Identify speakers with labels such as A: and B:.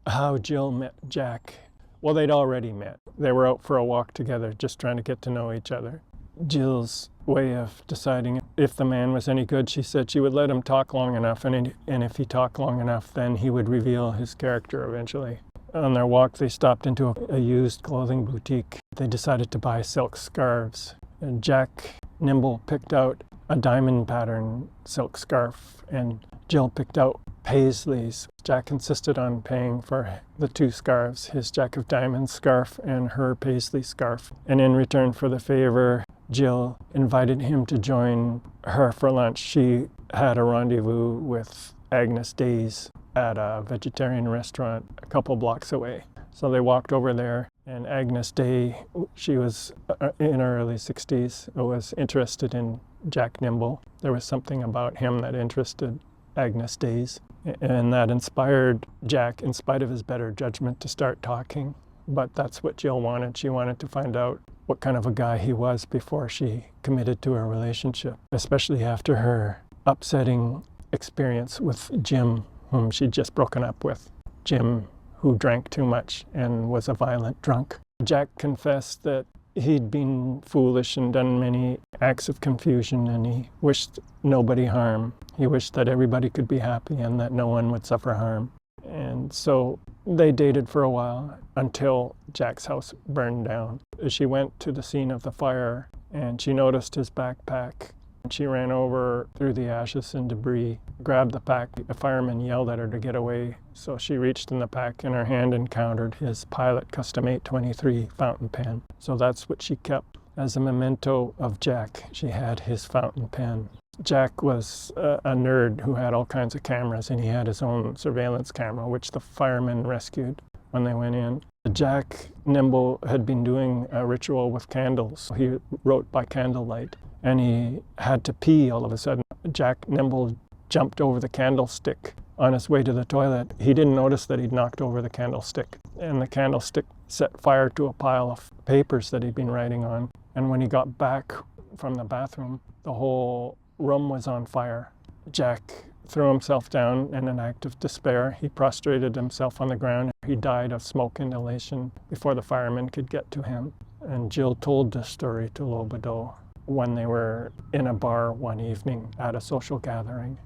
A: how Jill met Jack. Well, they'd already met. They were out for a walk together, just trying to get to know each other. Jill's way of deciding if the man was any good, she said she would let him talk long enough, and if he talked long enough, then he would reveal his character eventually. On their walk, they stopped into a used clothing boutique. They decided to buy silk scarves, and Jack Nimble picked out a diamond pattern silk scarf, and Jill picked out Paisley's. Jack insisted on paying for the two scarves, his Jack of Diamonds scarf and her Paisley scarf. And in return for the favor, Jill invited him to join her for lunch. She had a rendezvous with Agnes Days at a vegetarian restaurant a couple blocks away. So they walked over there, and Agnes Day, she was in her early 60s, was interested in Jack Nimble. There was something about him that interested Agnes Days, and that inspired Jack, in spite of his better judgment, to start talking. But that's what Jill wanted. She wanted to find out what kind of a guy he was before she committed to a relationship, especially after her upsetting experience with Jim, whom she'd just broken up with. Jim, who drank too much and was a violent drunk. Jack confessed that he'd been foolish and done many acts of confusion, and he wished nobody harm. He wished that everybody could be happy and that no one would suffer harm. And so they dated for a while until Jack's house burned down. She went to the scene of the fire and she noticed his backpack. She ran over through the ashes and debris, grabbed the pack. A fireman yelled at her to get away, so she reached in the pack and her hand encountered his Pilot Custom 823 fountain pen. So that's what she kept as a memento of Jack. She had his fountain pen. Jack was a nerd who had all kinds of cameras, and he had his own surveillance camera, which the firemen rescued when they went in. Jack Nimble had been doing a ritual with candles. He wrote by candlelight, and he had to pee all of a sudden. Jack Nimble jumped over the candlestick on his way to the toilet. He didn't notice that he'd knocked over the candlestick, and the candlestick set fire to a pile of papers that he'd been writing on. And when he got back from the bathroom, the whole room was on fire. Jack threw himself down in an act of despair. He prostrated himself on the ground. He died of smoke inhalation before the firemen could get to him. And Jill told this story to Lobadeau when they were in a bar one evening at a social gathering.